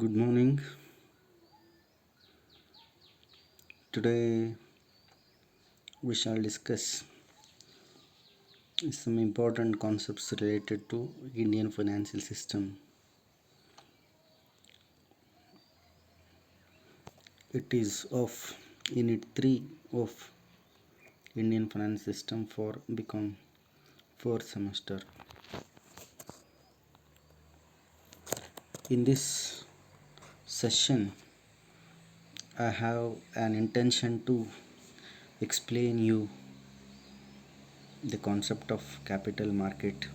Good morning. Today we shall discuss some important concepts related to Indian financial system. It is of Unit 3 of Indian finance system for become 4th semester. In this session, I have an intention to explain you the concept of capital market,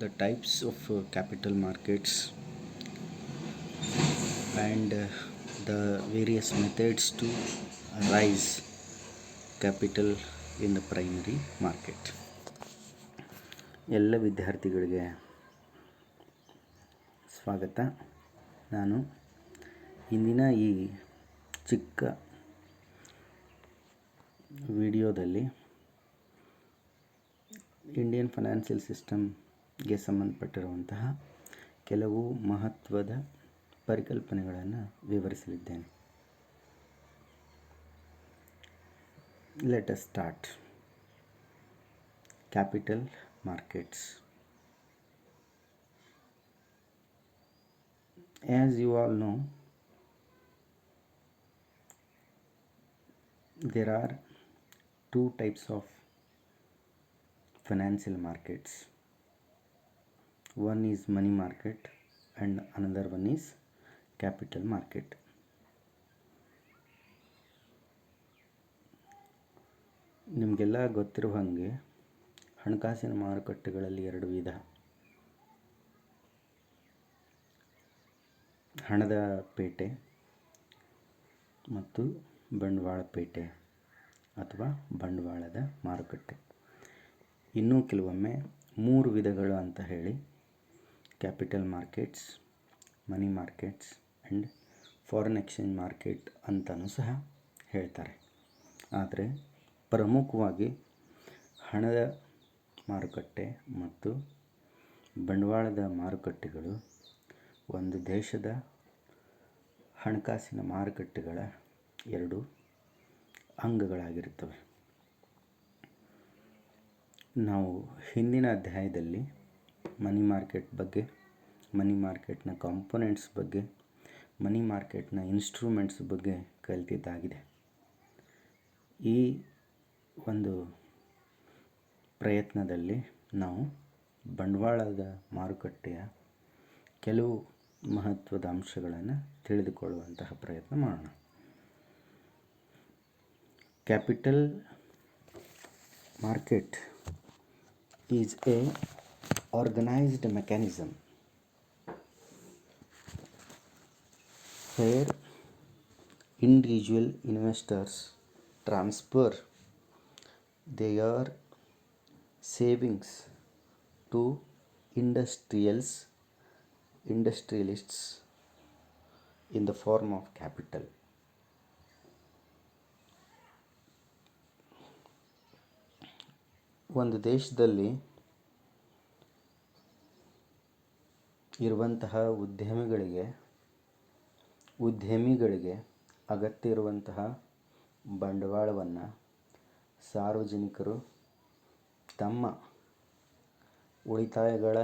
the types of capital markets, and the various methods to raise capital in the primary market. ಎಲ್ಲ ವಿದ್ಯಾರ್ಥಿಗಳಿಗೆ ಸ್ವಾಗತ. ನಾನು ಇಂದಿನ ಈ ಚಿಕ್ಕ ವಿಡಿಯೋದಲ್ಲಿ Indian financial ಸಿಸ್ಟಮ್ಗೆ ಸಂಬಂಧಪಟ್ಟಿರುವಂತಹ ಕೆಲವು ಮಹತ್ವದ ಪರಿಕಲ್ಪನೆಗಳನ್ನು ವಿವರಿಸಲಿದ್ದೇನೆ. Let us start. Capital markets. As you all know, there are two types of financial markets. One is money market and another one is capital market. ನಿಮಗೆಲ್ಲ ಗೊತ್ತಿರುವ ಹಾಗೆ ಹಣಕಾಸಿನ ಮಾರುಕಟ್ಟೆಗಳಲ್ಲಿ ಎರಡು ವಿಧ: ಹಣದ ಪೇಟೆ ಮತ್ತು ಬಂಡವಾಳ ಪೇಟೆ ಅಥವಾ ಬಂಡವಾಳದ ಮಾರುಕಟ್ಟೆ. ಇನ್ನೂ ಕೆಲವೊಮ್ಮೆ ಮೂರು ವಿಧಗಳು ಅಂತ ಹೇಳಿ capital markets, money markets and foreign exchange market ಅಂತಲೂ ಸಹ ಹೇಳ್ತಾರೆ. ಆದರೆ ಪ್ರಮುಖವಾಗಿ ಹಣದ ಮಾರುಕಟ್ಟೆ ಮತ್ತು ಬಂಡವಾಳದ ಮಾರುಕಟ್ಟೆಗಳು ಒಂದು ದೇಶದ ಹಣಕಾಸಿನ ಮಾರುಕಟ್ಟೆಗಳ ಎರಡು ಅಂಗಗಳಾಗಿರುತ್ತವೆ. ನಾವು ಹಿಂದಿನ ಅಧ್ಯಾಯದಲ್ಲಿ ಮನಿ ಮಾರ್ಕೆಟ್ ಬಗ್ಗೆ, ಮನಿ ಮಾರ್ಕೆಟ್ನ ಕಾಂಪೊನೆಂಟ್ಸ್ ಬಗ್ಗೆ, ಮನಿ ಮಾರ್ಕೆಟ್ನ ಇನ್ಸ್ಟ್ರೂಮೆಂಟ್ಸ್ ಬಗ್ಗೆ ಕಲಿತಿದ್ದಾಗಿದೆ. ಈ ಒಂದು ಪ್ರಯತ್ನದಲ್ಲಿ ನಾವು ಬಂಡವಾಳದ ಮಾರುಕಟ್ಟೆಯ ಕೆಲವು ಮಹತ್ವದ ಅಂಶಗಳನ್ನು ತಿಳಿದುಕೊಳ್ಳುವಂತಹ ಪ್ರಯತ್ನ ಮಾಡೋಣ. Capital market is A organised mechanism where individual investors transfer their savings to industrialists in the form of capital. ಒಂದು ದೇಶದಲ್ಲಿ ಇರುವಂತಹ ಉದ್ಯಮಿಗಳಿಗೆ ಅಗತ್ಯ ಇರುವಂತಹ ಬಂಡವಾಳವನ್ನು ಸಾರ್ವಜನಿಕರು ತಮ್ಮ ಉಳಿತಾಯಗಳ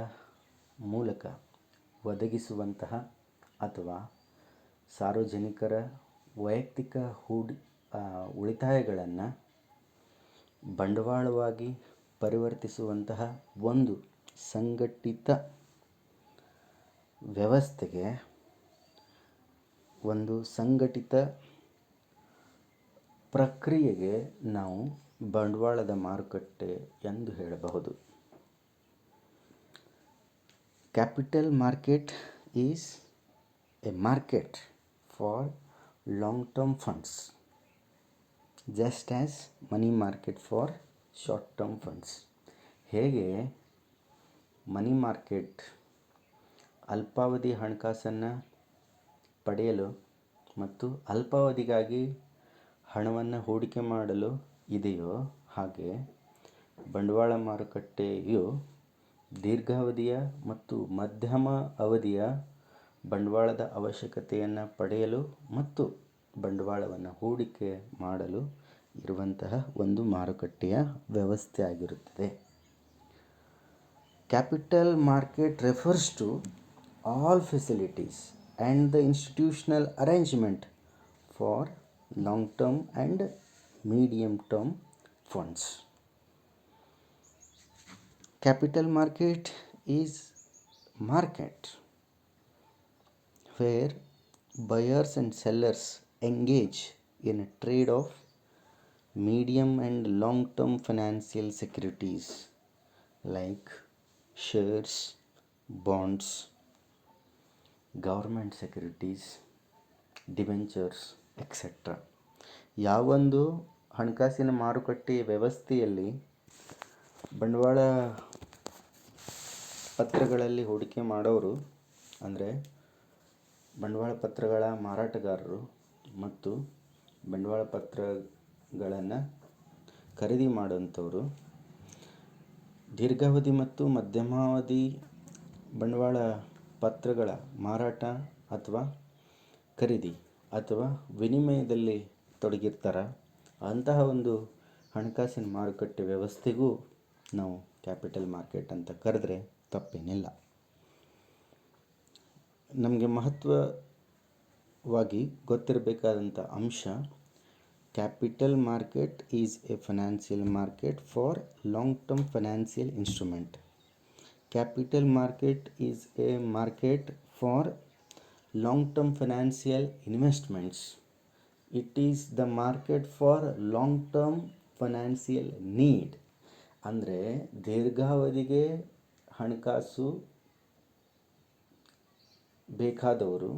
ಮೂಲಕ ಒದಗಿಸುವಂತಹ ಅಥವಾ ಸಾರ್ವಜನಿಕರ ವೈಯಕ್ತಿಕ ಉಳಿತಾಯಗಳನ್ನು ಬಂಡವಾಳವಾಗಿ ಪರಿವರ್ತಿಸುವಂತಹ ಒಂದು ಸಂಘಟಿತ ವ್ಯವಸ್ಥೆಗೆ, ಒಂದು ಸಂಘಟಿತ ಪ್ರಕ್ರಿಯೆಗೆ ನಾವು ಬಂಡವಾಳದ ಮಾರುಕಟ್ಟೆ ಎಂದು ಹೇಳಬಹುದು. Capital market is A market for long term funds, just as money market for short term funds. ಹೇಗೆ ಮನಿ ಮಾರ್ಕೆಟ್ ಅಲ್ಪಾವಧಿ ಹಣಕಾಸನ್ನು ಪಡೆಯಲು ಮತ್ತು ಅಲ್ಪಾವಧಿಗಾಗಿ ಹಣವನ್ನು ಹೂಡಿಕೆ ಮಾಡಲು ಇದೆಯೋ, ಹಾಗೆ ಬಂಡವಾಳ ಮಾರುಕಟ್ಟೆಯು ದೀರ್ಘಾವಧಿಯ ಮತ್ತು ಮಧ್ಯಮ ಅವಧಿಯ ಬಂಡವಾಳದ ಅವಶ್ಯಕತೆಯನ್ನು ಪಡೆಯಲು ಮತ್ತು ಬಂಡವಾಳವನ್ನು ಹೂಡಿಕೆ ಮಾಡಲು ಇರುವಂತಹ ಒಂದು ಮಾರುಕಟ್ಟೆಯ ವ್ಯವಸ್ಥೆ ಆಗಿರುತ್ತದೆ. Capital market refers to all facilities and the institutional arrangement for long term and medium term funds. Capital market is market where buyers and sellers engage in a trade of medium and long term financial securities like shares, bonds, government securities, debentures etcetera. ಯಾವೊಂದು ಹಣಕಾಸಿನ ಮಾರುಕಟ್ಟೆ ವ್ಯವಸ್ಥೆಯಲ್ಲಿ ಬಂಡವಾಳ ಪತ್ರಗಳಲ್ಲಿ ಹೂಡಿಕೆ ಮಾಡೋರು ಅಂದರೆ ಬಂಡವಾಳ ಪತ್ರಗಳ ಮಾರಾಟಗಾರರು ಮತ್ತು ಬಂಡವಾಳ ಪತ್ರಗಳನ್ನು ಖರೀದಿ ಮಾಡುವಂಥವರು ದೀರ್ಘಾವಧಿ ಮತ್ತು ಮಧ್ಯಮಾವಧಿ ಬಂಡವಾಳ ಪತ್ರಗಳ ಮಾರಾಟ ಅಥವಾ ಖರೀದಿ ಅಥವಾ ವಿನಿಮಯದಲ್ಲಿ ತೊಡಗಿರ್ತಾರೆ. ಅಂತಹ ಒಂದು ಹಣಕಾಸಿನ ಮಾರುಕಟ್ಟೆ ವ್ಯವಸ್ಥೆಗೂ ನಾವು ಕ್ಯಾಪಿಟಲ್ ಮಾರ್ಕೆಟ್ ಅಂತ ಕರೆದ್ರೆ ತಪ್ಪೇನಿಲ್ಲ. ನಮಗೆ ಮಹತ್ವವಾಗಿ ಗೊತ್ತಿರಬೇಕಾದಂಥ ಅಂಶ, capital market is A financial market for long term financial instrument. Capital market is A market for long term financial investments. It is the market for long term financial need. ಅಂದರೆ ದೀರ್ಘಾವಧಿಗೆ ಹಣಕಾಸು ಬೇಕಾದವರು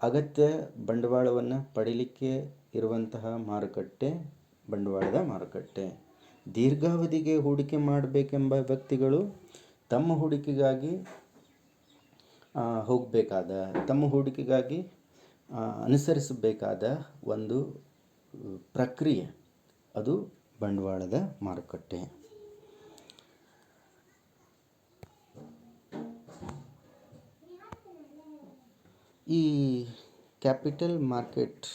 ಅಗತ್ಯ ಬಂಡವಾಳವನ್ನು ಪಡೀಲಿಕ್ಕೆ ಇರುವಂತಹ ಮಾರುಕಟ್ಟೆ ಬಂಡವಾಳದ ಮಾರುಕಟ್ಟೆ. ದೀರ್ಘಾವಧಿಗೆ ಹೂಡಿಕೆ ಮಾಡಬೇಕೆಂಬ ವ್ಯಕ್ತಿಗಳು ತಮ್ಮ ಹೂಡಿಕೆಗಾಗಿ ತಮ್ಮ ಹೂಡಿಕೆಗಾಗಿ ಅನುಸರಿಸಬೇಕಾದ ಒಂದು ಪ್ರಕ್ರಿಯೆ, ಅದು ಬಂಡವಾಳದ ಮಾರುಕಟ್ಟೆ. ಈ capital market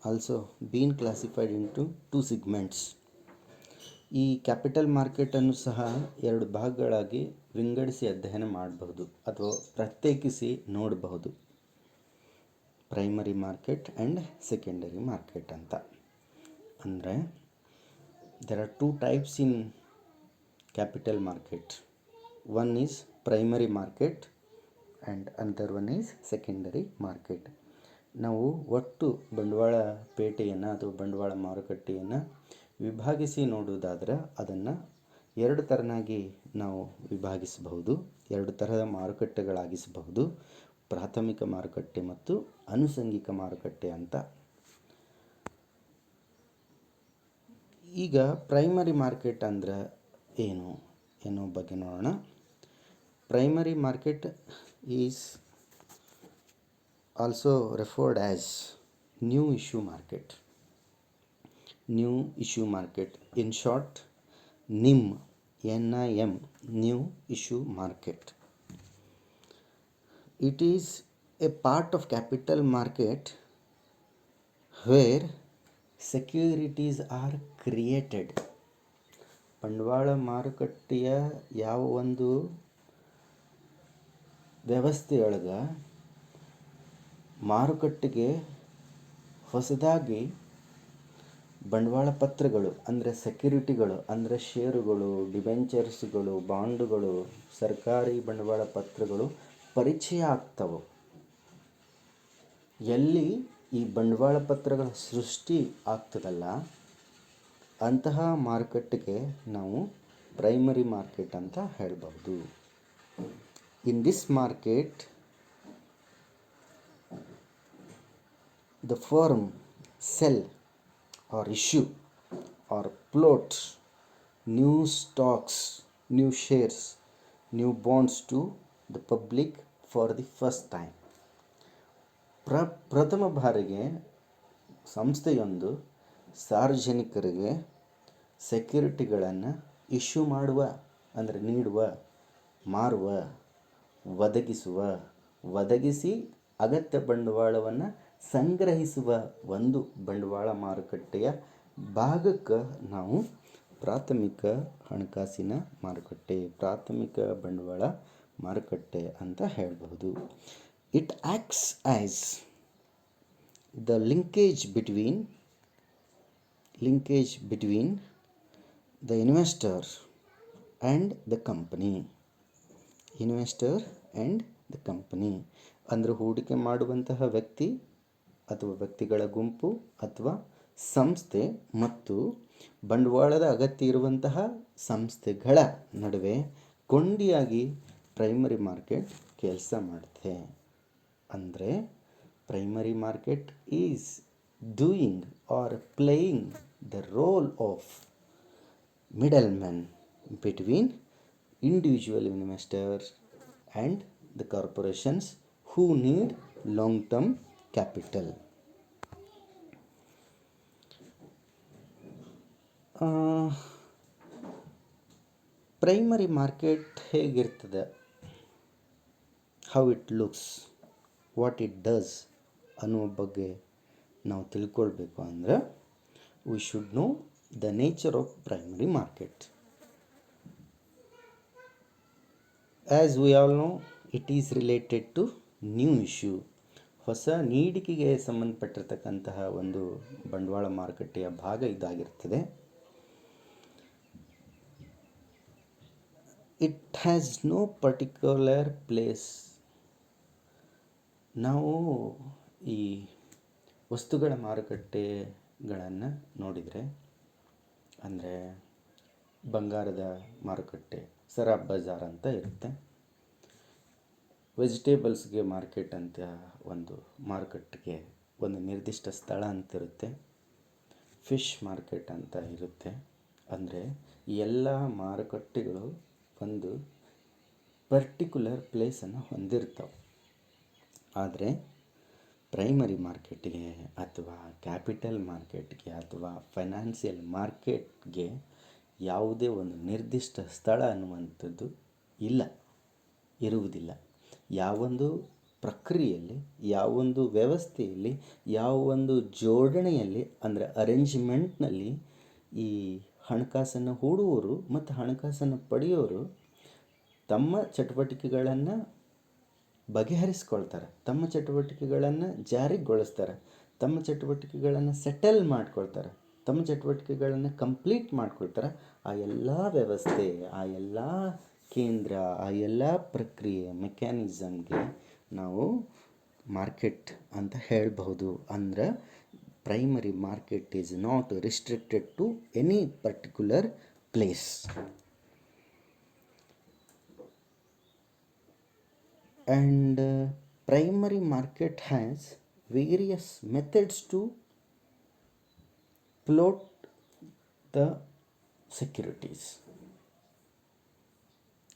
also bean classified into 2 segments. ಈ ಕ್ಯಾಪಿಟಲ್ ಮಾರ್ಕೆಟನ್ನು ಸಹ 2 ಭಾಗಗಳಾಗಿ ವಿಂಗಡಿಸಿ ಅಧ್ಯಯನ ಮಾಡಬಹುದು ಅಥವಾ ಪ್ರತ್ಯೇಕಿಸಿ ನೋಡಬಹುದು. Primary market and secondary market ಅಂತ. ಅಂದರೆ there are 2 types in capital market. One is primary market and another one is secondary market. ನಾವು ಒಟ್ಟು ಬಂಡವಾಳ ಪೇಟೆಯನ್ನು ಅಥವಾ ಬಂಡವಾಳ ಮಾರುಕಟ್ಟೆಯನ್ನು ವಿಭಾಗಿಸಿ ನೋಡುವುದಾದರೆ ಅದನ್ನು 2 ಥರನಾಗಿ ನಾವು ವಿಭಾಗಿಸಬಹುದು, 2 ತರಹದ ಮಾರುಕಟ್ಟೆಗಳಾಗಿಸಬಹುದು. ಪ್ರಾಥಮಿಕ ಮಾರುಕಟ್ಟೆ ಮತ್ತು ಆನುಷಂಗಿಕ ಮಾರುಕಟ್ಟೆ ಅಂತ. ಈಗ ಪ್ರೈಮರಿ ಮಾರ್ಕೆಟ್ ಅಂದರೆ ಏನೋ ಬಗ್ಗೆ ನೋಡೋಣ. Primary market is also referred as new issue market. New issue market, in short NIM, NIM, new issue market. It is a part of capital market where securities are created. ಬಂಡವಾಳ ಮಾರುಕಟ್ಟೆಯ ಯಾವ ಒಂದು ವ್ಯವಸ್ಥೆಯೊಳಗೆ ಮಾರುಕಟ್ಟೆಗೆ ಹೊಸದಾಗಿ ಬಂಡವಾಳ ಪತ್ರಗಳು ಅಂದರೆ ಸೆಕ್ಯೂರಿಟಿಗಳು ಅಂದರೆ ಷೇರುಗಳು, ಡಿಬೆಂಚರ್ಸ್ಗಳು, ಬಾಂಡುಗಳು, ಸರ್ಕಾರಿ ಬಂಡವಾಳ ಪತ್ರಗಳು ಪರಿಚಯ ಆಗ್ತವೆ. ಎಲ್ಲಿ ಈ ಬಂಡವಾಳ ಪತ್ರಗಳ ಸೃಷ್ಟಿ ಆಗ್ತದಲ್ಲ ಅಂತಹ ಮಾರುಕಟ್ಟೆಗೆ ನಾವು ಪ್ರೈಮರಿ ಮಾರ್ಕೆಟ್ ಅಂತ ಹೇಳಬಹುದು. In this market the firm cell or issue or float new stocks, new shares, new bonds to the public for the first time. ಪ್ರಥಮ ಬಾರಿಗೆ ಸಂಸ್ಥೆಯೊಂದು ಸಾರ್ವಜನಿಕರಿಗೆ ಸೆಕ್ಯೂರಿಟಿಗಳನ್ನು ಇಶ್ಯೂ ಮಾಡುವ ಅಂದರೆ ನೀಡುವ, ಮಾರುವ ಒದಗಿಸಿ ಅಗತ್ಯ ಬಂಡವಾಳವನ್ನು ಸಂಗ್ರಹಿಸುವ ಒಂದು ಬಂಡವಾಳ ಮಾರುಕಟ್ಟೆಯ ಭಾಗಕ್ಕೆ ನಾವು ಪ್ರಾಥಮಿಕ ಹಣಕಾಸಿನ ಮಾರುಕಟ್ಟೆ, ಪ್ರಾಥಮಿಕ ಬಂಡವಾಳ ಮಾರುಕಟ್ಟೆ ಅಂತ ಹೇಳಬಹುದು. It acts as the linkage between the investor and the company. ಅಂದರೆ ಹೂಡಿಕೆ ಮಾಡುವಂತಹ ವ್ಯಕ್ತಿ ಅಥವಾ ವ್ಯಕ್ತಿಗಳ ಗುಂಪು ಅಥವಾ ಸಂಸ್ಥೆ ಮತ್ತು ಬಂಡವಾಳದ ಅಗತ್ಯ ಇರುವಂತಹ ಸಂಸ್ಥೆಗಳ ನಡುವೆ ಕೊಂಡಿಯಾಗಿ ಪ್ರೈಮರಿ ಮಾರ್ಕೆಟ್ ಕೆಲಸ ಮಾಡುತ್ತೆ. ಅಂದರೆ primary market is doing are playing the role of middlemen between individual investors and the corporations who need long-term capital. Primary market ಹೇಗಿರ್ತದೆ, how it looks, what it does ಅನ್ನುವ ಬಗ್ಗೆ ನಾವು ತಿಳ್ಕೊಳ್ಬೇಕು ಅಂದರೆ we should know the nature of primary market. As we all know, it is related to new issue. ಹೊಸ ನೀಡಿಕೆಗೆ ಸಂಬಂಧಪಟ್ಟಿರ್ತಕ್ಕಂತಹ ಒಂದು ಬಂಡವಾಳ ಮಾರುಕಟ್ಟೆಯ ಭಾಗ ಇದಾಗಿರ್ತದೆ. It has no particular place. ನಾವು ಈ ವಸ್ತುಗಳ ಮಾರುಕಟ್ಟೆಗಳನ್ನು ನೋಡಿದರೆ, ಅಂದರೆ ಬಂಗಾರದ ಮಾರುಕಟ್ಟೆ ಸರಾಫ್ ಬಜಾರ್ ಅಂತ ಇರುತ್ತೆ, ವೆಜಿಟೇಬಲ್ಸ್ಗೆ ಮಾರ್ಕೆಟ್ ಅಂತ ಒಂದು ಮಾರುಕಟ್ಟೆಗೆ ಒಂದು ನಿರ್ದಿಷ್ಟ ಸ್ಥಳ ಅಂತ ಇರುತ್ತೆ, ಫಿಶ್ ಮಾರ್ಕೆಟ್ ಅಂತ ಇರುತ್ತೆ. ಅಂದರೆ ಎಲ್ಲ ಮಾರುಕಟ್ಟೆಗಳು ಒಂದು ಪರ್ಟಿಕ್ಯುಲರ್ ಪ್ಲೇಸನ್ನು ಹೊಂದಿರ್ತವೆ. ಆದರೆ ಪ್ರೈಮರಿ ಮಾರ್ಕೆಟ್ಗೆ ಅಥವಾ ಕ್ಯಾಪಿಟಲ್ ಮಾರ್ಕೆಟ್ಗೆ ಅಥವಾ ಫೈನಾನ್ಷಿಯಲ್ ಮಾರ್ಕೆಟ್ಗೆ ಯಾವುದೇ ಒಂದು ನಿರ್ದಿಷ್ಟ ಸ್ಥಳ ಅನ್ನುವಂಥದ್ದು ಇರುವುದಿಲ್ಲ. ಯಾವೊಂದು ಪ್ರಕ್ರಿಯೆಯಲ್ಲಿ, ಯಾವೊಂದು ವ್ಯವಸ್ಥೆಯಲ್ಲಿ, ಯಾವೊಂದು ಜೋಡಣೆಯಲ್ಲಿ ಅಂದರೆ ಅರೇಂಜ್ಮೆಂಟ್ನಲ್ಲಿ ಈ ಹಣಕಾಸನ್ನು ಹೂಡುವವರು ಮತ್ತು ಹಣಕಾಸನ್ನು ಪಡೆಯೋರು ತಮ್ಮ ಚಟುವಟಿಕೆಗಳನ್ನು ಬಗೆಹರಿಸ್ಕೊಳ್ತಾರೆ, ತಮ್ಮ ಚಟುವಟಿಕೆಗಳನ್ನು ಜಾರಿಗೊಳಿಸ್ತಾರೆ, ತಮ್ಮ ಚಟುವಟಿಕೆಗಳನ್ನು ಸೆಟಲ್ ಮಾಡ್ಕೊಳ್ತಾರೆ, ತಮ್ಮ ಚಟುವಟಿಕೆಗಳನ್ನು ಕಂಪ್ಲೀಟ್ ಮಾಡ್ಕೊಳ್ತಾರೆ. ಆ ಎಲ್ಲ ವ್ಯವಸ್ಥೆ, ಆ ಎಲ್ಲ ಕೇಂದ್ರ, ಆ ಎಲ್ಲ ಪ್ರಕ್ರಿಯೆ ಮೆಕ್ಯಾನಿಸಮ್ಗೆ ನಾವು ಮಾರ್ಕೆಟ್ ಅಂತ ಹೇಳಬಹುದು. ಅಂದ್ರೆ primary market is not restricted to any particular place. And primary market has various methods to float the securities.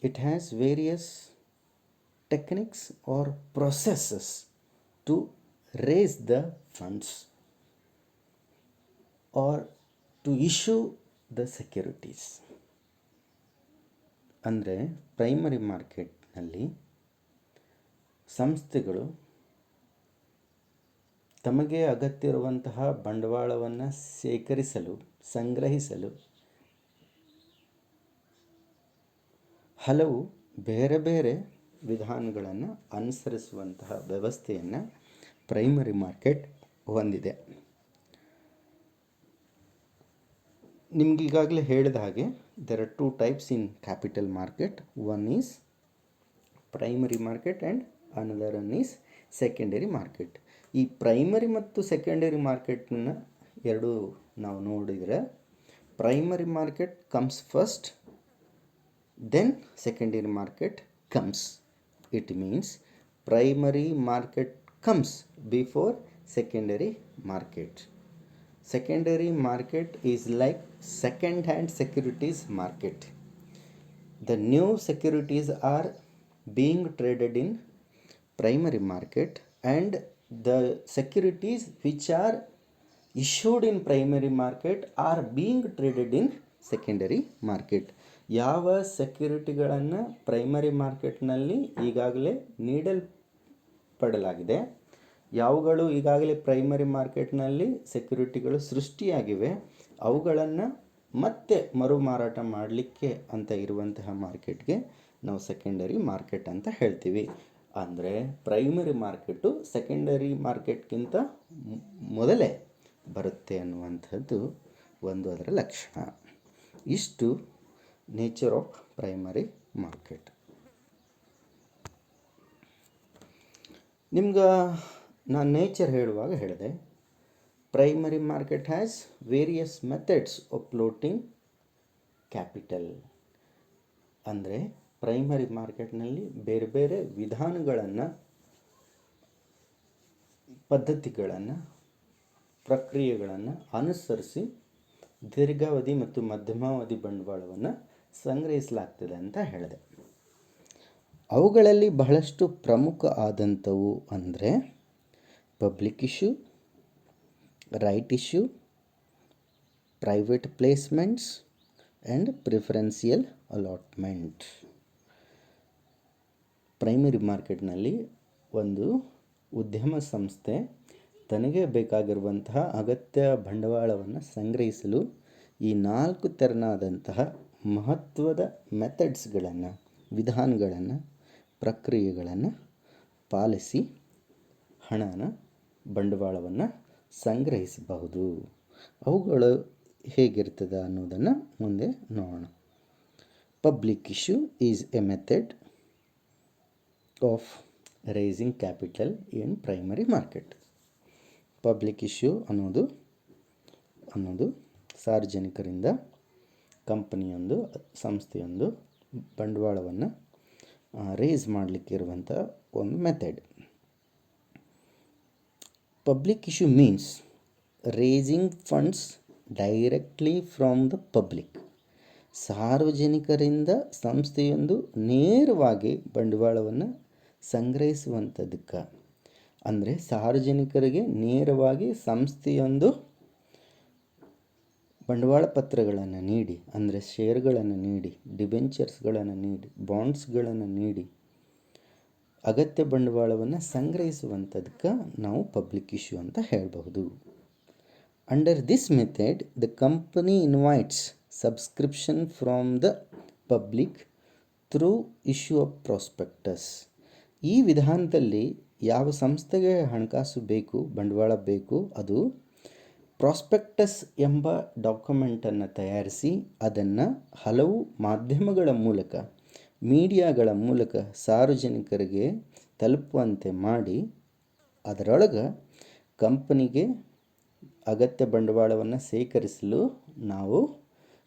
It has various techniques or processes to raise the funds or to issue the securities. ಅಂದರೆ primary ಮಾರ್ಕೆಟ್ನಲ್ಲಿ ಸಂಸ್ಥೆಗಳು ತಮಗೆ ಅಗತ್ಯ ಇರುವಂತಹ ಬಂಡವಾಳವನ್ನು ಸೇಕರಿಸಲು, ಸಂಗ್ರಹಿಸಲು ಹಲವು ಬೇರೆ ಬೇರೆ ವಿಧಾನಗಳನ್ನು ಅನುಸರಿಸುವಂತಹ ವ್ಯವಸ್ಥೆಯನ್ನು ಪ್ರೈಮರಿ ಮಾರ್ಕೆಟ್ ಹೊಂದಿದೆ. ನಿಮಗೀಗಾಗಲೇ ಹೇಳಿದ ಹಾಗೆ there are two types in capital market. One is primary market and another one is secondary market. ಈ ಪ್ರೈಮರಿ ಮತ್ತು ಸೆಕೆಂಡರಿ ಮಾರ್ಕೆಟ್ನ ಎರಡು ನಾವು ನೋಡಿದರೆ, primary market comes first, then secondary market comes. It means primary market comes before secondary market. Secondary market is like second hand securities market. The new securities are being traded in primary market and the securities which are issued in primary market are being traded in secondary market. ಯಾವ ಸೆಕ್ಯುರಿಟಿಗಳನ್ನು primary ಮಾರ್ಕೆಟ್ನಲ್ಲಿ ಈಗಾಗಲೇ ನೀಡಲ್ಪಡಲಾಗಿದೆ, ಯಾವುಗಳು ಈಗಾಗಲೇ primary ಮಾರ್ಕೆಟ್ನಲ್ಲಿ ಸೆಕ್ಯುರಿಟಿಗಳು ಸೃಷ್ಟಿಯಾಗಿವೆ, ಅವುಗಳನ್ನು ಮತ್ತೆ ಮರು ಮಾರಾಟ ಮಾಡಲಿಕ್ಕೆ ಅಂತ ಇರುವಂತಹ ಮಾರ್ಕೆಟ್ಗೆ ನಾವು ಸೆಕೆಂಡರಿ ಮಾರ್ಕೆಟ್ ಅಂತ ಹೇಳ್ತೀವಿ. ಅಂದರೆ ಪ್ರೈಮರಿ ಮಾರ್ಕೆಟು ಸೆಕೆಂಡರಿ ಮಾರ್ಕೆಟ್ಗಿಂತ ಮೊದಲೇ ಬರುತ್ತೆ ಅನ್ನುವಂಥದ್ದು ಒಂದು ಅದರ ಲಕ್ಷಣ. ಇಷ್ಟು ನೇಚರ್ ಆಫ್ ಪ್ರೈಮರಿ ಮಾರ್ಕೆಟ್. ನಿಮ್ಗೆ ನಾನು ನೇಚರ್ ಹೇಳುವಾಗ ಹೇಳಿದೆ, primary market has various methods of floating capital. ಅಂದರೆ ಪ್ರೈಮರಿ ಮಾರ್ಕೆಟ್ನಲ್ಲಿ ಬೇರೆ ಬೇರೆ ವಿಧಾನಗಳನ್ನು, ಪದ್ಧತಿಗಳನ್ನು, ಪ್ರಕ್ರಿಯೆಗಳನ್ನು ಅನುಸರಿಸಿ ದೀರ್ಘಾವಧಿ ಮತ್ತು ಮಧ್ಯಮಾವಧಿ ಬಂಡವಾಳವನ್ನು ಸಂಗ್ರಹಿಸಲಾಗ್ತದೆ ಅಂತ ಹೇಳಿದೆ. ಅವುಗಳಲ್ಲಿ ಬಹಳಷ್ಟು ಪ್ರಮುಖ ಆದಂಥವು ಅಂದರೆ public issue, right issue, private placements and preferential allotment. Primary ಮಾರ್ಕೆಟ್ನಲ್ಲಿ ಒಂದು ಉದ್ಯಮ ಸಂಸ್ಥೆ ತನಗೆ ಬೇಕಾಗಿರುವಂತಹ ಅಗತ್ಯ ಬಂಡವಾಳವನ್ನು ಸಂಗ್ರಹಿಸಲು ಈ 4 ತೆರನಾದಂತಹ ಮಹತ್ವದ ಮೆಥಡ್ಸ್ಗಳನ್ನು, ವಿಧಾನಗಳನ್ನು, ಪ್ರಕ್ರಿಯೆಗಳನ್ನು ಪಾಲಿಸಿ ಹಣನ, ಬಂಡವಾಳವನ್ನು ಸಂಗ್ರಹಿಸಬಹುದು. ಅವುಗಳು ಹೇಗಿರ್ತದೆ ಅನ್ನೋದನ್ನು ಮುಂದೆ ನೋಡೋಣ. Public issue is a method of raising capital in primary market. Public issue ಅನ್ನೋದು ಸಾರ್ವಜನಿಕರಿಂದ ಕಂಪನಿಯೊಂದು, ಸಂಸ್ಥೆಯೊಂದು ಬಂಡವಾಳವನ್ನು ರೇಸ್ ಮಾಡಲಿಕ್ಕೆ ಇರುವಂಥ ಒಂದು method. Public issue means raising funds directly from the public. ಸಾರ್ವಜನಿಕರಿಂದ ಸಂಸ್ಥೆಯೊಂದು ನೇರವಾಗಿ ಬಂಡವಾಳವನ್ನು ಸಂಗ್ರಹಿಸುವಂಥದ್ದಕ್ಕೆ, ಅಂದರೆ ಸಾರ್ವಜನಿಕರಿಗೆ ನೇರವಾಗಿ ಸಂಸ್ಥೆಯೊಂದು ಬಂಡವಾಳ ಪತ್ರಗಳನ್ನು ನೀಡಿ, ಅಂದರೆ ಶೇರ್ಗಳನ್ನು ನೀಡಿ, ಡಿಬೆಂಚರ್ಸ್ಗಳನ್ನು ನೀಡಿ, ಬಾಂಡ್ಸ್ಗಳನ್ನು ನೀಡಿ ಅಗತ್ಯ ಬಂಡವಾಳವನ್ನು ಸಂಗ್ರಹಿಸುವಂಥದ್ದಕ್ಕೆ ನಾವು ಪಬ್ಲಿಕ್ ಇಶ್ಯೂ ಅಂತ ಹೇಳಬಹುದು. Under this method the company invites subscription from the public through issue of prospectus. ಈ ವಿಧಾನದಲ್ಲಿ ಯಾವ ಸಂಸ್ಥೆಗೆ ಹಣಕಾಸು ಬೇಕು, ಬಂಡವಾಳ ಬೇಕು, ಅದು ಪ್ರಾಸ್ಪೆಕ್ಟಸ್ ಎಂಬ ಡಾಕ್ಯುಮೆಂಟನ್ನು ತಯಾರಿಸಿ ಅದನ್ನು ಹಲವು ಮಾಧ್ಯಮಗಳ ಮೂಲಕ, ಮೀಡಿಯಾಗಳ ಮೂಲಕ ಸಾರ್ವಜನಿಕರಿಗೆ ತಲುಪುವಂತೆ ಮಾಡಿ ಅದರೊಳಗೆ ಕಂಪನಿಗೆ ಅಗತ್ಯ ಬಂಡವಾಳವನ್ನು ಸೇಕರಿಸಲು ನಾವು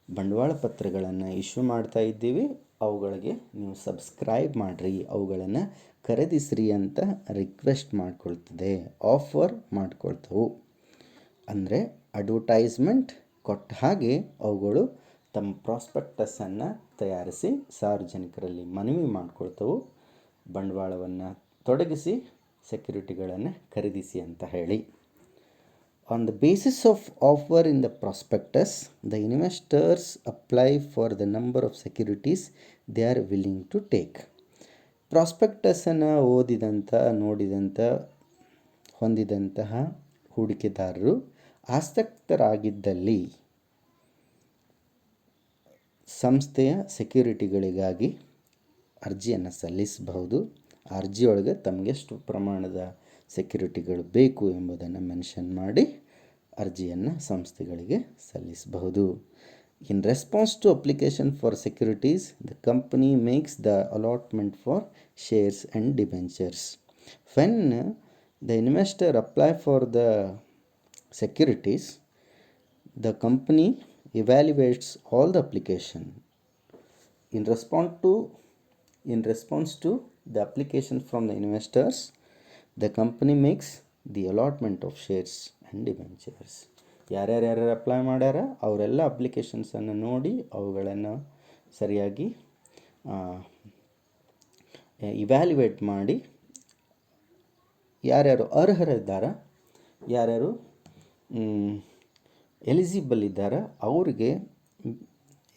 ಬಂಡವಾಳ ಪತ್ರಗಳನ್ನು ಇಶ್ಯೂ ಮಾಡ್ತಾ ಇದ್ದೀವಿ, ಅವುಗಳಿಗೆ ನೀವು ಸಬ್ಸ್ಕ್ರೈಬ್ ಮಾಡಿರಿ, ಅವುಗಳನ್ನು ಖರೀದಿಸ್ರಿ ಅಂತ ರಿಕ್ವೆಸ್ಟ್ ಮಾಡಿಕೊಳ್ತದೆ, ಆಫರ್ ಮಾಡಿಕೊಳ್ತವು. ಅಂದರೆ ಅಡ್ವರ್ಟೈಸ್ಮೆಂಟ್ ಕೊಟ್ಟ ಹಾಗೆ ಅವುಗಳು ತಮ್ಮ ಪ್ರಾಸ್ಪೆಕ್ಟಸನ್ನು ತಯಾರಿಸಿ ಸಾರ್ವಜನಿಕರಲ್ಲಿ ಮನವಿ ಮಾಡಿಕೊಳ್ತವು, ಬಂಡವಾಳವನ್ನು ತೊಡಗಿಸಿ ಸೆಕ್ಯುರಿಟಿಗಳನ್ನು ಖರೀದಿಸಿ ಅಂತ ಹೇಳಿ. On the basis of offer in the prospectus, the investors apply for the number of securities they are willing to take. ಪ್ರಾಸ್ಪೆಕ್ಟಸನ್ನು ಓದಿದಂಥ, ನೋಡಿದಂಥ, ಹೊಂದಿದಂತಹ ಹೂಡಿಕೆದಾರರು ಆಸಕ್ತರಾಗಿದ್ದಲ್ಲಿ ಸಂಸ್ಥೆಯ ಸೆಕ್ಯುರಿಟಿಗಳಿಗಾಗಿ ಅರ್ಜಿಯನ್ನು ಸಲ್ಲಿಸಬಹುದು. ಅರ್ಜಿಯೊಳಗೆ ತಮಗೆಷ್ಟು ಪ್ರಮಾಣದ ಸೆಕ್ಯುರಿಟಿಗಳು ಬೇಕು ಎಂಬುದನ್ನು ಮೆನ್ಷನ್ ಮಾಡಿ ಅರ್ಜಿಯನ್ನು ಸಂಸ್ಥೆಗಳಿಗೆ ಸಲ್ಲಿಸಬಹುದು. In response to application for securities, the company makes the allotment for shares and debentures. When the investor apply for the securities, the company evaluates all the application. In response to the application from the investors, the company makes the allotment of shares and debentures. ಯಾರ್ಯಾರು apply ಮಾಡ್ಯಾರ ಅವರೆಲ್ಲ ಅಪ್ಲಿಕೇಶನ್ಸನ್ನು ನೋಡಿ ಅವುಗಳನ್ನು ಸರಿಯಾಗಿ evaluate ಮಾಡಿ ಯಾರ್ಯಾರು ಅರ್ಹರಿದ್ದಾರೆ, ಯಾರ್ಯಾರು eligible ಇದ್ದಾರೆ, ಅವ್ರಿಗೆ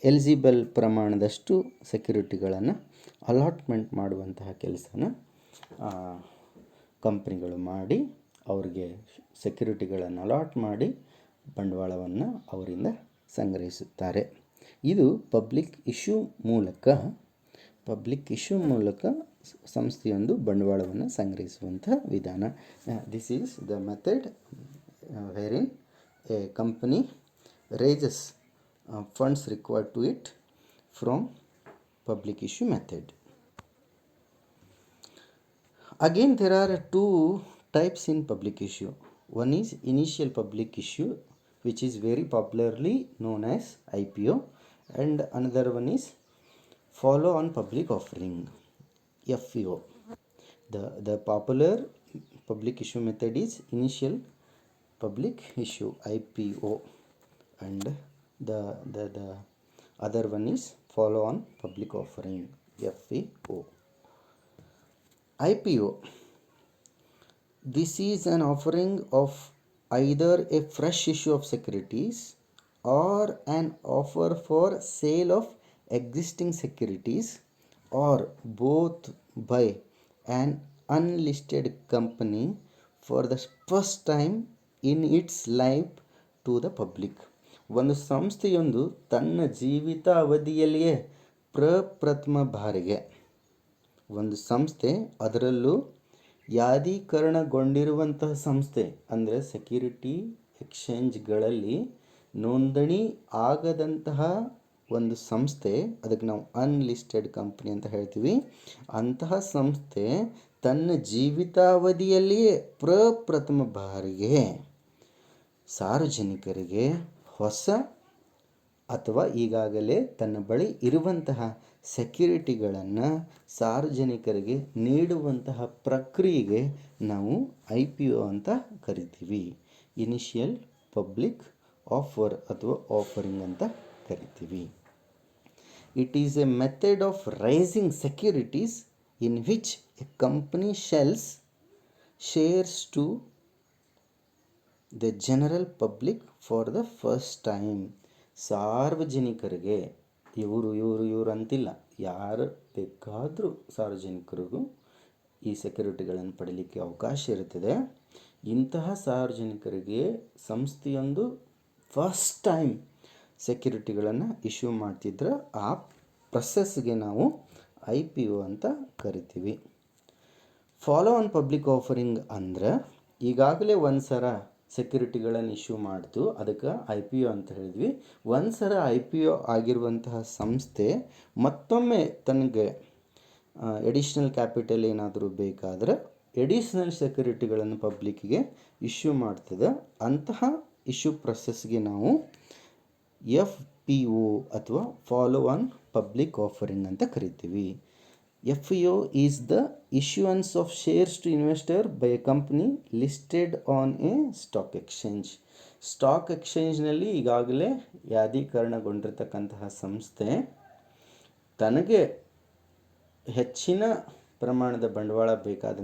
ಎಲಿಜಿಬಲ್ ಪ್ರಮಾಣದಷ್ಟು ಸೆಕ್ಯುರಿಟಿಗಳನ್ನು ಅಲಾಟ್ಮೆಂಟ್ ಮಾಡುವಂತಹ ಕೆಲಸನ ಕಂಪ್ನಿಗಳು ಮಾಡಿ ಅವ್ರಿಗೆ ಸೆಕ್ಯುರಿಟಿಗಳನ್ನು ಅಲಾಟ್ ಮಾಡಿ ಬಂಡವಾಳವನ್ನು ಅವರಿಂದ ಸಂಗ್ರಹಿಸುತ್ತಾರೆ. ಇದು ಪಬ್ಲಿಕ್ ಇಶ್ಯೂ ಮೂಲಕ ಸಂಸ್ಥೆಯೊಂದು ಬಂಡವಾಳವನ್ನು ಸಂಗ್ರಹಿಸುವಂತಹ ವಿಧಾನ. This is the method ವೇರಿನ್ A company raises funds required to it from public issue method. Again, there are two types in public issue. One is initial public issue, which is very popularly known as IPO, and another one is follow on public offering, FPO. The popular public issue method is initial public issue, IPO, and the other one is follow on public offering, FPO. IPO, this is an offering of either a fresh issue of securities or an offer for sale of existing securities, or both by an unlisted company for the first time in its life to the public. ಒಂದು ಸಂಸ್ಥೆಯೊಂದು ತನ್ನ ಜೀವಿತ ಅವಧಿಯಲ್ಲಿಯೇ ಪ್ರಪ್ರಥಮ ಬಾರಿಗೆ ಒಂದು ಸಂಸ್ಥೆ, ಅದರಲ್ಲೂ ಯಾದೀಕರಣಗೊಂಡಿರುವಂತಹ ಸಂಸ್ಥೆ ಅಂದರೆ ಸೆಕ್ಯೂರಿಟಿ ಎಕ್ಸ್ಚೇಂಜ್ಗಳಲ್ಲಿ ನೋಂದಣಿ ಆಗದಂತಹ ಒಂದು ಸಂಸ್ಥೆ, ಅದಕ್ಕೆ ನಾವು ಅನ್ಲಿಸ್ಟೆಡ್ ಕಂಪ್ನಿ ಅಂತ ಹೇಳ್ತೀವಿ. ಅಂತಹ ಸಂಸ್ಥೆ ತನ್ನ ಜೀವಿತಾವಧಿಯಲ್ಲಿಯೇ ಪ್ರಪ್ರಥಮ ಬಾರಿಗೆ ಸಾರ್ವಜನಿಕರಿಗೆ ಹೊಸ ಅಥವಾ ಈಗಾಗಲೇ ತನ್ನ ಬಳಿ ಇರುವಂತಹ ಸೆಕ್ಯುರಿಟಿಗಳನ್ನು ಸಾರ್ವಜನಿಕರಿಗೆ ನೀಡುವಂತಹ ಪ್ರಕ್ರಿಯೆಗೆ ನಾವು IPO ಅಂತ ಕರಿತೀವಿ. ಇನಿಷಿಯಲ್ ಪಬ್ಲಿಕ್ ಆಫರ್ ಅಥವಾ ಆಫರಿಂಗ್ ಅಂತ ಕರಿತೀವಿ. It is a method of raising securities in which a company sells shares to the general public for the first time. ಸಾರ್ವಜನಿಕರಿಗೆ ಇವರು ಅಂತಿಲ್ಲ, ಯಾರು ಬೇಕಾದರೂ ಸಾರ್ವಜನಿಕರಿಗೂ ಈ ಸೆಕ್ಯೂರಿಟಿಗಳನ್ನು ಪಡೀಲಿಕ್ಕೆ ಅವಕಾಶ ಇರುತ್ತದೆ. ಇಂತಹ ಸಾರ್ವಜನಿಕರಿಗೆ ಸಂಸ್ಥೆಯೊಂದು ಫಸ್ಟ್ ಟೈಮ್ ಸೆಕ್ಯೂರಿಟಿಗಳನ್ನು ಇಶ್ಯೂ ಮಾಡ್ತಿದ್ರೆ ಆ ಪ್ರೊಸೆಸ್ಗೆ ನಾವು IPO ಅಂತ ಕರಿತೀವಿ. ಫಾಲೋ ಆನ್ ಪಬ್ಲಿಕ್ ಆಫರಿಂಗ್ ಅಂದ್ರೆ ಈಗಾಗಲೇ ಒಂದು ಸಲ ಸೆಕ್ಯೂರಿಟಿಗಳನ್ನು ಇಶ್ಯೂ ಮಾಡ್ತು, ಅದಕ್ಕೆ IPO ಅಂತ ಹೇಳಿದ್ವಿ. ಒಂದು ಸಲ IPO ಆಗಿರುವಂತಹ ಸಂಸ್ಥೆ ಮತ್ತೊಮ್ಮೆ ತನಗೆ ಎಡಿಷ್ನಲ್ ಕ್ಯಾಪಿಟಲ್ ಏನಾದರೂ ಬೇಕಾದರೆ ಎಡಿಷ್ನಲ್ ಸೆಕ್ಯೂರಿಟಿಗಳನ್ನು ಪಬ್ಲಿಕ್ಕಿಗೆ ಇಶ್ಯೂ ಮಾಡ್ತದೆ. ಅಂತಹ ಇಶ್ಯೂ ಪ್ರೊಸೆಸ್ಗೆ ನಾವು FPO ಅಥವಾ ಫಾಲೋ ಆನ್ ಪಬ್ಲಿಕ್ ಆಫರಿಂಗ್ ಅಂತ ಕರಿತೀವಿ. FPO is the issuance of shares to investor by a company listed on a stock exchange. Stock ಎಕ್ಸ್ಚೇಂಜ್ನಲ್ಲಿ ಈಗಾಗಲೇ ಯಾದೀಕರಣಗೊಂಡಿರ್ತಕ್ಕಂತಹ ಸಂಸ್ಥೆ ತನಗೆ ಹೆಚ್ಚಿನ ಪ್ರಮಾಣದ ಬಂಡವಾಳ ಬೇಕಾದ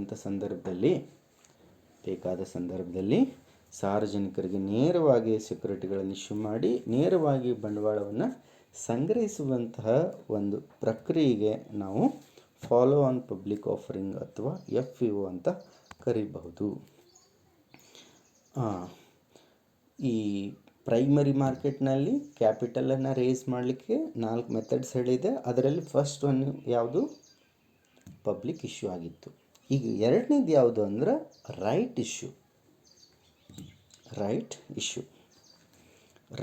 ಸಂದರ್ಭದಲ್ಲಿ ಸಾರ್ವಜನಿಕರಿಗೆ ನೇರವಾಗಿ ಸೆಕ್ಯೂರಿಟಿಗಳನ್ನು ಇಶ್ಯೂ ಮಾಡಿ ನೇರವಾಗಿ ಬಂಡವಾಳವನ್ನು ಸಂಗ್ರಹಿಸುವಂತಹ ಒಂದು ಪ್ರಕ್ರಿಯೆಗೆ ನಾವು ಫಾಲೋ ಆನ್ ಪಬ್ಲಿಕ್ ಆಫರಿಂಗ್ ಅಥವಾ FPO ಅಂತ ಕರೀಬಹುದು. ಈ ಪ್ರೈಮರಿ ಮಾರ್ಕೆಟ್ನಲ್ಲಿ ಕ್ಯಾಪಿಟಲನ್ನು ರೇಸ್ ಮಾಡಲಿಕ್ಕೆ 4 ಮೆಥಡ್ಸ್ ಹೇಳಿದೆ. ಅದರಲ್ಲಿ ಫಸ್ಟ್ ಒನ್ ಯಾವುದು? ಪಬ್ಲಿಕ್ ಇಶ್ಯೂ ಆಗಿತ್ತು. ಈಗ ಎರಡನೇದು ಯಾವುದು ಅಂದ್ರೆ right issue.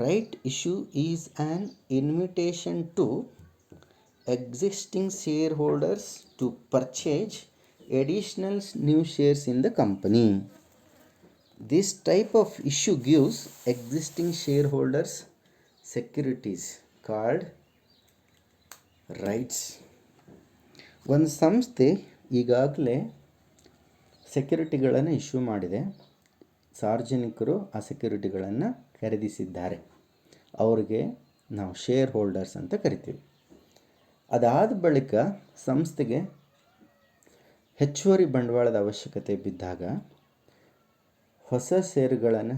Right issue is an invitation to existing shareholders to purchase additional new shares in the company. This type of issue gives existing shareholders securities called rights. ಒಂದು ಸಂಸ್ಥೆ ಈಗಾಗಲೇ ಸೆಕ್ಯೂರಿಟಿಗಳನ್ನು issue ಮಾಡಿದೆ, ಸಾರ್ವಜನಿಕರು ಆ ಸೆಕ್ಯೂರಿಟಿಗಳನ್ನು ಖರೀದಿಸಿದ್ದಾರೆ, ಅವರಿಗೆ ನಾವು ಶೇರ್ ಹೋಲ್ಡರ್ಸ್ ಅಂತ ಕರಿತೀವಿ. ಅದಾದ ಬಳಿಕ ಸಂಸ್ಥೆಗೆ ಹೆಚ್ಚುವರಿ ಬಂಡವಾಳದ ಅವಶ್ಯಕತೆ ಬಿದ್ದಾಗ ಹೊಸ ಷೇರುಗಳನ್ನು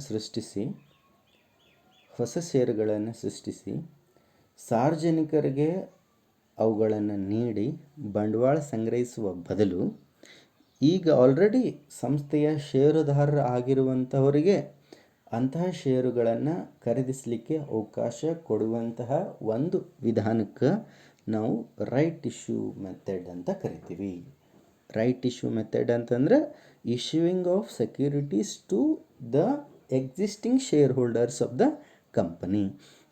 ಸೃಷ್ಟಿಸಿ ಸಾರ್ವಜನಿಕರಿಗೆ ಅವುಗಳನ್ನು ನೀಡಿ ಬಂಡವಾಳ ಸಂಗ್ರಹಿಸುವ ಬದಲು ಈಗ ಆಲ್ರೆಡಿ ಸಂಸ್ಥೆಯ ಷೇರುದಾರರ ಆಗಿರುವಂಥವರಿಗೆ ಅಂತಹ ಷೇರುಗಳನ್ನು ಖರೀದಿಸಲಿಕ್ಕೆ ಅವಕಾಶ ಕೊಡುವಂತಹ ಒಂದು ವಿಧಾನಕ್ಕೆ ನಾವು ರೈಟ್ ಇಶ್ಯೂ ಮೆಥಡ್ ಅಂತ ಕರಿತೀವಿ. ರೈಟ್ ಇಶ್ಯೂ ಮೆಥಡ್ ಅಂತಂದರೆ issuing of securities to the existing share holders of the company.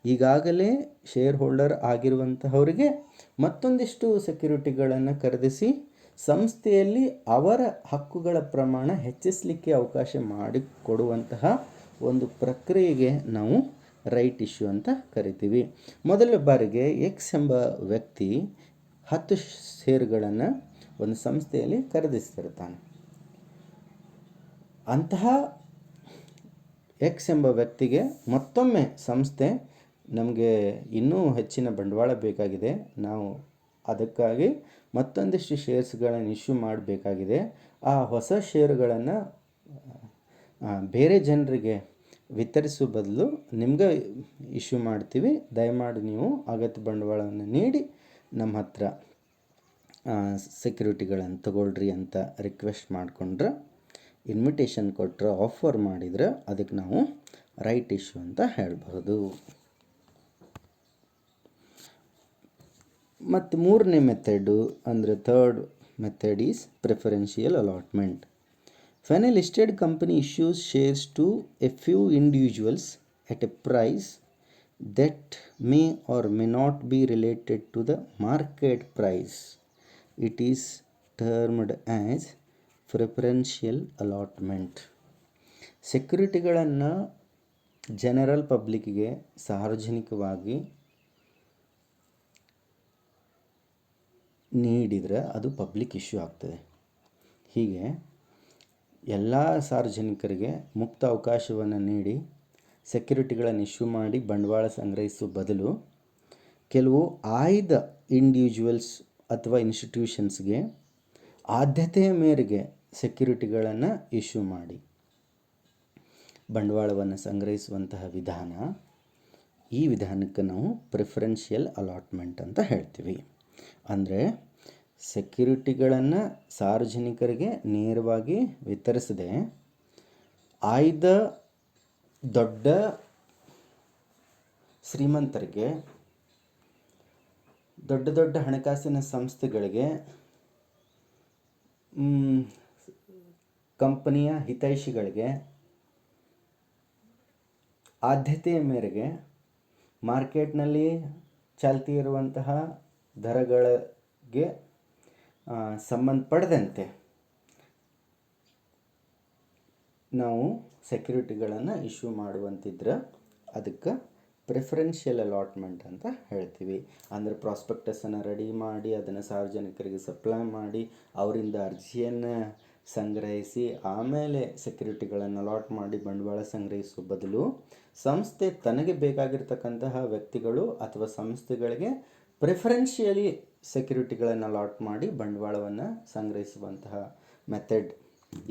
ಈಗಾಗಲೇ ಶೇರ್ ಹೋಲ್ಡರ್ ಆಗಿರುವಂತಹವರಿಗೆ ಮತ್ತೊಂದಿಷ್ಟು ಸೆಕ್ಯೂರಿಟಿಗಳನ್ನು ಖರೀದಿಸಿ ಸಂಸ್ಥೆಯಲ್ಲಿ ಅವರ ಹಕ್ಕುಗಳ ಪ್ರಮಾಣ ಹೆಚ್ಚಿಸಲಿಕ್ಕೆ ಅವಕಾಶ ಮಾಡಿಕೊಡುವಂತಹ ಒಂದು ಪ್ರಕ್ರಿಯೆಗೆ ನಾವು ರೈಟ್ ಇಶ್ಯೂ ಅಂತ ಕರಿತೀವಿ. ಮೊದಲ ಬಾರಿಗೆ ಎಕ್ಸ್ ಎಂಬ ವ್ಯಕ್ತಿ 10 ಷೇರುಗಳನ್ನು ಒಂದು ಸಂಸ್ಥೆಯಲ್ಲಿ ಖರೀದಿಸ್ತಿರ್ತಾನೆ. ಅಂತಹ ಎಕ್ಸ್ ಎಂಬ ವ್ಯಕ್ತಿಗೆ ಮತ್ತೊಮ್ಮೆ ಸಂಸ್ಥೆ ನಮಗೆ ಇನ್ನೂ ಹೆಚ್ಚಿನ ಬಂಡವಾಳ ಬೇಕಾಗಿದೆ, ನಾವು ಅದಕ್ಕಾಗಿ ಮತ್ತೊಂದಿಷ್ಟು ಶೇರ್ಸ್ಗಳನ್ನು ಇಶ್ಯೂ ಮಾಡಬೇಕಾಗಿದೆ, ಆ ಹೊಸ ಷೇರುಗಳನ್ನು ಬೇರೆ ಜನರಿಗೆ ವಿತರಿಸುವ ಬದಲು ನಿಮ್ಗೆ ಇಶ್ಯೂ ಮಾಡ್ತೀವಿ, ದಯಮಾಡಿ ನೀವು ಅಗತ್ಯ ಬಂಡವಾಳವನ್ನು ನೀಡಿ ನಮ್ಮ ಹತ್ರ ಸೆಕ್ಯೂರಿಟಿಗಳನ್ನು ತಗೊಳ್ರಿ ಅಂತ ರಿಕ್ವೆಸ್ಟ್ ಮಾಡಿಕೊಂಡ್ರೆ, ಇನ್ವಿಟೇಷನ್ ಕೊಟ್ಟರೆ, ಆಫರ್ ಮಾಡಿದರೆ ಅದಕ್ಕೆ ನಾವು ರೈಟ್ ಇಶ್ಯೂ ಅಂತ ಹೇಳ್ಬೋದು. ಮತ್ತು ಮೂರನೇ ಮೆಥಡು ಅಂದರೆ third method is preferential allotment. When a listed company issues shares to a few individuals at a price that may or may not be related to the market price, it is termed as preferential allotment. ಸೆಕ್ಯೂರಿಟಿಗಳನ್ನು general ಪಬ್ಲಿಕ್ಗೆ ಸಾರ್ವಜನಿಕವಾಗಿ ನೀಡಿದರೆ ಅದು public issue ಆಗ್ತದೆ. ಹೀಗೆ ಎಲ್ಲ ಸಾರ್ವಜನಿಕರಿಗೆ ಮುಕ್ತ ಅವಕಾಶವನ್ನು ನೀಡಿ ಸೆಕ್ಯೂರಿಟಿಗಳನ್ನು ಇಶ್ಯೂ ಮಾಡಿ ಬಂಡವಾಳ ಸಂಗ್ರಹಿಸುವ ಬದಲು ಕೆಲವು ಆಯ್ದ ಇಂಡಿವಿಜುವಲ್ಸ್ ಅಥವಾ ಇನ್ಸ್ಟಿಟ್ಯೂಷನ್ಸ್ಗೆ ಆದ್ಯತೆಯ ಮೇರೆಗೆ ಸೆಕ್ಯೂರಿಟಿಗಳನ್ನು ಇಶ್ಯೂ ಮಾಡಿ ಬಂಡವಾಳವನ್ನು ಸಂಗ್ರಹಿಸುವಂತಹ ವಿಧಾನ, ಈ ವಿಧಾನಕ್ಕೆ ನಾವು ಪ್ರಿಫರೆನ್ಷಿಯಲ್ ಅಲಾಟ್ಮೆಂಟ್ ಅಂತ ಹೇಳ್ತೀವಿ. ಅಂದರೆ ಸೆಕ್ಯೂರಿಟಿಗಳನ್ನು ಸಾರ್ವಜನಿಕರಿಗೆ ನೇರವಾಗಿ ವಿತರಿಸದೆ ಆಯ್ದ ದೊಡ್ಡ ಶ್ರೀಮಂತರಿಗೆ, ದೊಡ್ಡ ದೊಡ್ಡ ಹಣಕಾಸಿನ ಸಂಸ್ಥೆಗಳಿಗೆ, ಕಂಪನಿಯ ಹಿತೈಷಿಗಳಿಗೆ ಆದ್ಯತೆಯ ಮೇರೆಗೆ ಮಾರ್ಕೆಟ್ನಲ್ಲಿ ಚಾಲ್ತಿ ಇರುವಂತಹ ದರಗಳಿಗೆ ಸಂಬಂಧಪಡದಂತೆ ನಾವು ಸೆಕ್ಯೂರಿಟಿಗಳನ್ನು ಇಶ್ಯೂ ಮಾಡುವಂತಿದ್ರೆ ಅದಕ್ಕೆ ಪ್ರಿಫರೆನ್ಷಿಯಲ್ ಅಲಾಟ್ಮೆಂಟ್ ಅಂತ ಹೇಳ್ತೀವಿ. ಅಂದರೆ ಪ್ರಾಸ್ಪೆಕ್ಟಸನ್ನು ರೆಡಿ ಮಾಡಿ ಅದನ್ನು ಸಾರ್ವಜನಿಕರಿಗೆ ಸಪ್ಲೈ ಮಾಡಿ ಅವರಿಂದ ಅರ್ಜಿಯನ್ನು ಸಂಗ್ರಹಿಸಿ ಆಮೇಲೆ ಸೆಕ್ಯೂರಿಟಿಗಳನ್ನು ಅಲಾಟ್ ಮಾಡಿ ಬಂಡವಾಳ ಸಂಗ್ರಹಿಸುವ ಬದಲು ಸಂಸ್ಥೆ ತನಗೆ ಬೇಕಾಗಿರ್ತಕ್ಕಂತಹ ವ್ಯಕ್ತಿಗಳು ಅಥವಾ ಸಂಸ್ಥೆಗಳಿಗೆ ಪ್ರಿಫರೆನ್ಷಿಯಲಿ ಸೆಕ್ಯೂರಿಟಿಗಳನ್ನು ಅಲಾಟ್ ಮಾಡಿ ಬಂಡವಾಳವನ್ನು ಸಂಗ್ರಹಿಸುವಂತಹ ಮೆಥಡ್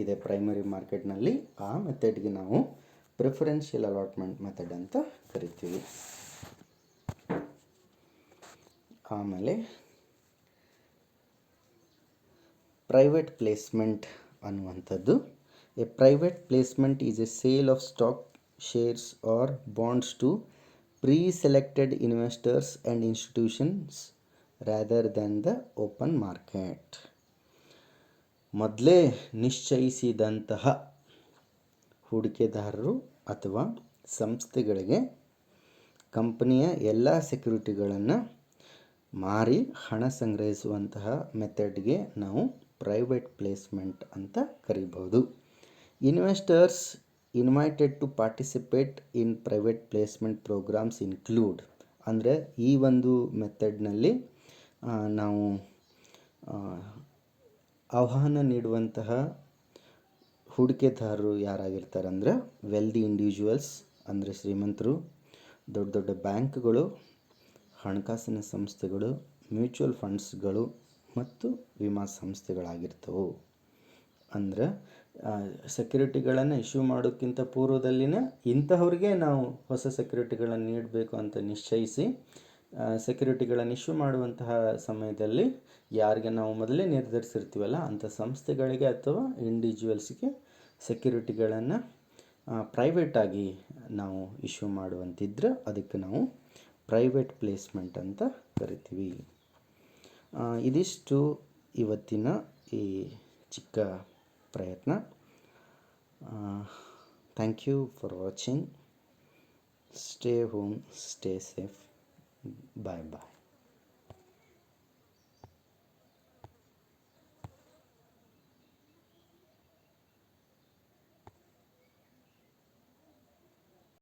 ಇದೆ ಪ್ರೈಮರಿ ಮಾರ್ಕೆಟ್ನಲ್ಲಿ. ಆ ಮೆಥಡ್ಗೆ ನಾವು ಪ್ರಿಫರೆನ್ಷಿಯಲ್ ಅಲಾಟ್ಮೆಂಟ್ ಮೆಥಡ್ ಅಂತ ಕರಿತೀವಿ. ಆಮೇಲೆ ಪ್ರೈವೇಟ್ ಪ್ಲೇಸ್ಮೆಂಟ್ ಅನ್ನುವಂಥದ್ದು. A private placement is a sale of stock, shares or bonds to pre-selected investors and institutions rather than the open market. ಮೊದಲೇ ನಿಶ್ಚಯಿಸಿದಂತಹ ಹೂಡಿಕೆದಾರರು ಅಥವಾ ಸಂಸ್ಥೆಗಳಿಗೆ ಕಂಪನಿಯ ಎಲ್ಲ ಸೆಕ್ಯೂರಿಟಿಗಳನ್ನು ಮಾರಿ ಹಣ ಸಂಗ್ರಹಿಸುವಂತಹ ಮೆಥಡ್ಗೆ ನಾವು ಪ್ರೈವೇಟ್ ಪ್ಲೇಸ್ಮೆಂಟ್ ಅಂತ ಕರಿಬೋದು. Investors invited to participate in private placement programs include. ಅಂದರೆ ಈ ಒಂದು ಮೆಥಡ್ನಲ್ಲಿ ನಾವು ಆಹ್ವಾನ ನೀಡುವಂತಹ ಹೂಡಿಕೆದಾರರು ಯಾರಾಗಿರ್ತಾರೆ ಅಂದರೆ ವೆಲ್ದಿ ಇಂಡಿವಿಜುವಲ್ಸ್ ಅಂದರೆ ಶ್ರೀಮಂತರು, ದೊಡ್ಡ ದೊಡ್ಡ ಬ್ಯಾಂಕ್ಗಳು, ಹಣಕಾಸಿನ ಸಂಸ್ಥೆಗಳು, ಮ್ಯೂಚುವಲ್ ಫಂಡ್ಸ್ಗಳು ಮತ್ತು ವಿಮಾ ಸಂಸ್ಥೆಗಳಾಗಿರ್ತವೆ. ಅಂದರೆ ಸೆಕ್ಯೂರಿಟಿಗಳನ್ನು ಇಶ್ಯೂ ಮಾಡೋಕ್ಕಿಂತ ಪೂರ್ವದಲ್ಲಿನ ಇಂತಹವ್ರಿಗೆ ನಾವು ಹೊಸ ಸೆಕ್ಯೂರಿಟಿಗಳನ್ನು ನೀಡಬೇಕು ಅಂತ ನಿಶ್ಚಯಿಸಿ ಸೆಕ್ಯುರಿಟಿಗಳನ್ನು ಇಶ್ಯೂ ಮಾಡುವಂತಹ ಸಮಯದಲ್ಲಿ ಯಾರಿಗೆ ನಾವು ಮೊದಲೇ ನಿರ್ಧರಿಸಿರ್ತೀವಲ್ಲ ಅಂಥ ಸಂಸ್ಥೆಗಳಿಗೆ ಅಥವಾ ಇಂಡಿವಿಜುವಲ್ಸ್ಗೆ ಸೆಕ್ಯುರಿಟಿಗಳನ್ನು ಪ್ರೈವೇಟಾಗಿ ನಾವು ಇಶ್ಯೂ ಮಾಡುವಂತಿದ್ರೆ ಅದಕ್ಕೆ ನಾವು ಪ್ರೈವೇಟ್ ಪ್ಲೇಸ್ಮೆಂಟ್ ಅಂತ ಕರಿತೀವಿ. ಇದಿಷ್ಟು ಇವತ್ತಿನ ಈ ಚಿಕ್ಕ ಪ್ರಯತ್ನ. Thank you for watching. Stay home, stay safe. Bye bye.